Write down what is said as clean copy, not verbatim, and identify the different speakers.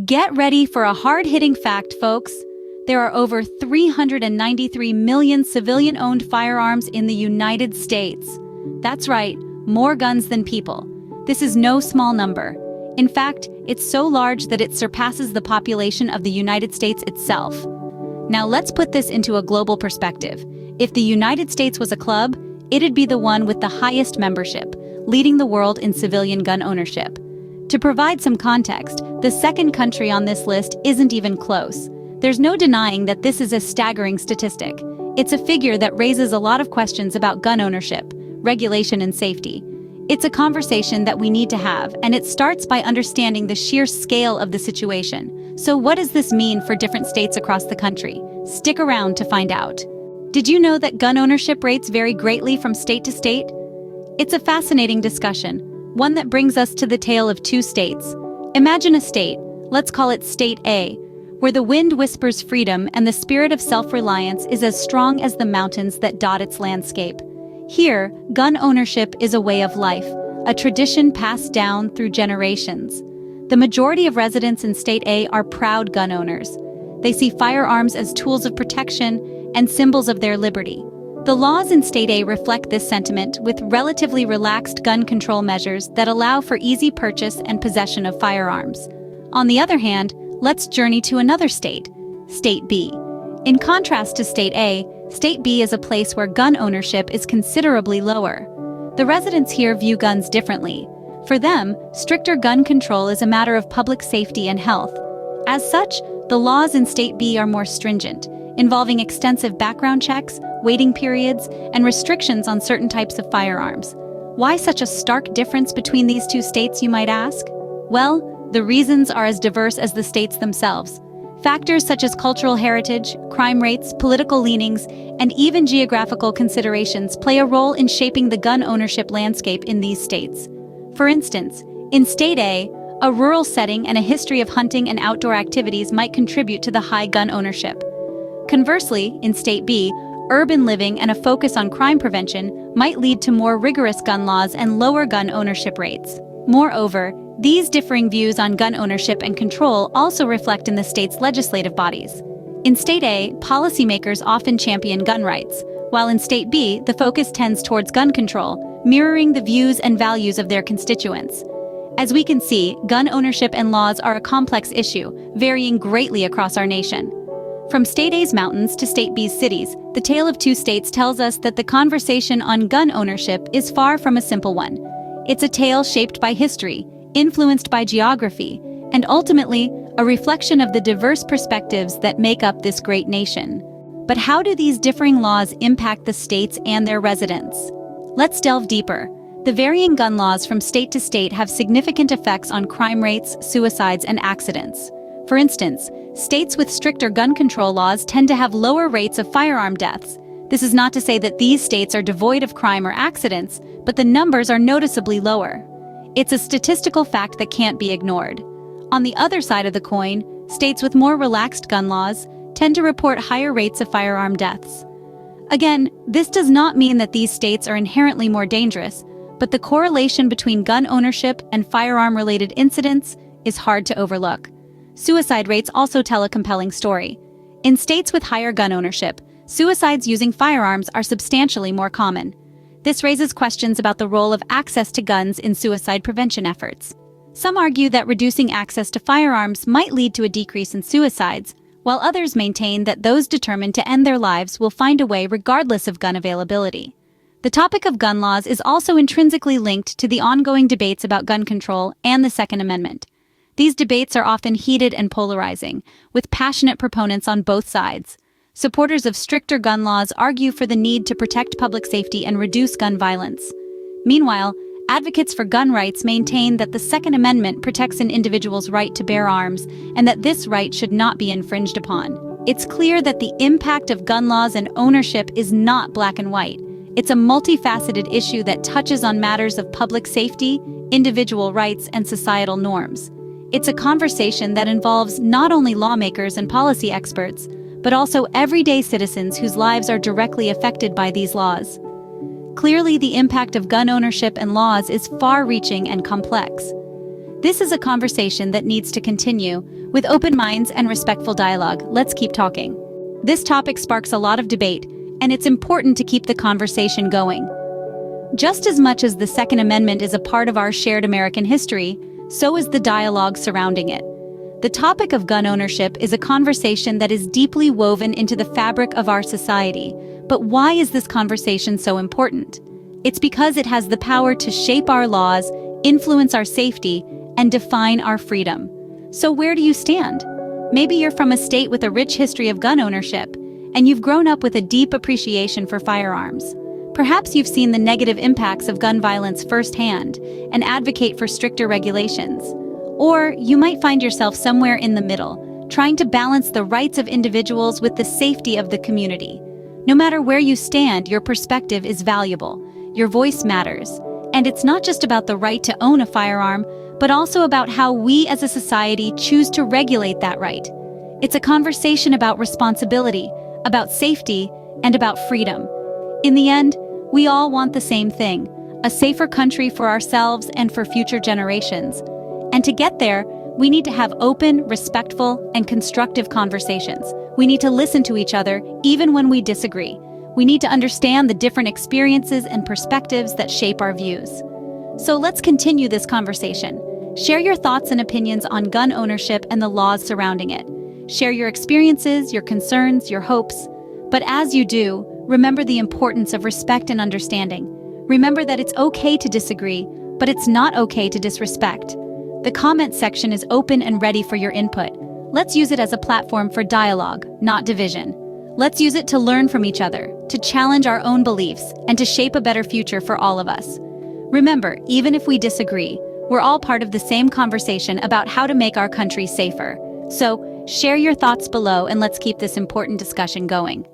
Speaker 1: Get ready for a hard-hitting fact, folks. There are over 393 million civilian-owned firearms in the United States. That's right, more guns than people. This is no small number. In fact, it's so large that it surpasses the population of the United States itself. Now let's put this into a global perspective. If the United States was a club, it'd be the one with the highest membership, leading the world in civilian gun ownership. To provide some context, the second country on this list isn't even close. There's no denying that this is a staggering statistic. It's a figure that raises a lot of questions about gun ownership, regulation, and safety. It's a conversation that we need to have, and it starts by understanding the sheer scale of the situation. So what does this mean for different states across the country? Stick around to find out. Did you know that gun ownership rates vary greatly from state to state? It's a fascinating discussion, one that brings us to the tale of two states. Imagine a state, let's call it State A, where the wind whispers freedom and the spirit of self-reliance is as strong as the mountains that dot its landscape. Here, gun ownership is a way of life, a tradition passed down through generations. The majority of residents in State A are proud gun owners. They see firearms as tools of protection and symbols of their liberty. The laws in State A reflect this sentiment with relatively relaxed gun control measures that allow for easy purchase and possession of firearms. On the other hand, let's journey to another state, State B. In contrast to State A, State B is a place where gun ownership is considerably lower. The residents here view guns differently. For them, stricter gun control is a matter of public safety and health. As such, the laws in State B are more stringent, involving extensive background checks, waiting periods, and restrictions on certain types of firearms. Why such a stark difference between these two states, you might ask? Well, the reasons are as diverse as the states themselves. Factors such as cultural heritage, crime rates, political leanings, and even geographical considerations play a role in shaping the gun ownership landscape in these states. For instance, in State A, a rural setting and a history of hunting and outdoor activities might contribute to the high gun ownership. Conversely, in State B, urban living and a focus on crime prevention might lead to more rigorous gun laws and lower gun ownership rates. Moreover, these differing views on gun ownership and control also reflect in the state's legislative bodies. In State A, policymakers often champion gun rights, while in State B, the focus tends towards gun control, mirroring the views and values of their constituents. As we can see, gun ownership and laws are a complex issue, varying greatly across our nation. From State A's mountains to State B's cities, the tale of two states tells us that the conversation on gun ownership is far from a simple one. It's a tale shaped by history, influenced by geography, and ultimately, a reflection of the diverse perspectives that make up this great nation. But how do these differing laws impact the states and their residents? Let's delve deeper. The varying gun laws from state to state have significant effects on crime rates, suicides, and accidents. For instance, states with stricter gun control laws tend to have lower rates of firearm deaths. This is not to say that these states are devoid of crime or accidents, but the numbers are noticeably lower. It's a statistical fact that can't be ignored. On the other side of the coin, states with more relaxed gun laws tend to report higher rates of firearm deaths. Again, this does not mean that these states are inherently more dangerous, but the correlation between gun ownership and firearm-related incidents is hard to overlook. Suicide rates also tell a compelling story. In states with higher gun ownership, suicides using firearms are substantially more common. This raises questions about the role of access to guns in suicide prevention efforts. Some argue that reducing access to firearms might lead to a decrease in suicides, while others maintain that those determined to end their lives will find a way regardless of gun availability. The topic of gun laws is also intrinsically linked to the ongoing debates about gun control and the Second Amendment. These debates are often heated and polarizing, with passionate proponents on both sides. Supporters of stricter gun laws argue for the need to protect public safety and reduce gun violence. Meanwhile, advocates for gun rights maintain that the Second Amendment protects an individual's right to bear arms and that this right should not be infringed upon. It's clear that the impact of gun laws and ownership is not black and white. It's a multifaceted issue that touches on matters of public safety, individual rights, and societal norms. It's a conversation that involves not only lawmakers and policy experts, but also everyday citizens whose lives are directly affected by these laws. Clearly, the impact of gun ownership and laws is far-reaching and complex. This is a conversation that needs to continue, With open minds and respectful dialogue, let's keep talking. This topic sparks a lot of debate, and it's important to keep the conversation going. Just as much as the Second Amendment is a part of our shared American history, so is the dialogue surrounding it. The topic of gun ownership is a conversation that is deeply woven into the fabric of our society. But why is this conversation so important? It's because it has the power to shape our laws, influence our safety, and define our freedom. So where do you stand? Maybe you're from a state with a rich history of gun ownership, and you've grown up with a deep appreciation for firearms. Perhaps you've seen the negative impacts of gun violence firsthand and advocate for stricter regulations. Or you might find yourself somewhere in the middle, trying to balance the rights of individuals with the safety of the community. No matter where you stand, your perspective is valuable. Your voice matters. And it's not just about the right to own a firearm, but also about how we as a society choose to regulate that right. It's a conversation about responsibility, about safety, and about freedom. In the end, we all want the same thing: a safer country for ourselves and for future generations. And to get there, we need to have open, respectful, and constructive conversations. We need to listen to each other, even when we disagree. We need to understand the different experiences and perspectives that shape our views. So let's continue this conversation. Share your thoughts and opinions on gun ownership and the laws surrounding it. Share your experiences, your concerns, your hopes. But as you do, remember the importance of respect and understanding. Remember that it's okay to disagree, but it's not okay to disrespect. The comment section is open and ready for your input. Let's use it as a platform for dialogue, not division. Let's use it to learn from each other, to challenge our own beliefs, and to shape a better future for all of us. Remember, even if we disagree, we're all part of the same conversation about how to make our country safer. So, share your thoughts below and let's keep this important discussion going.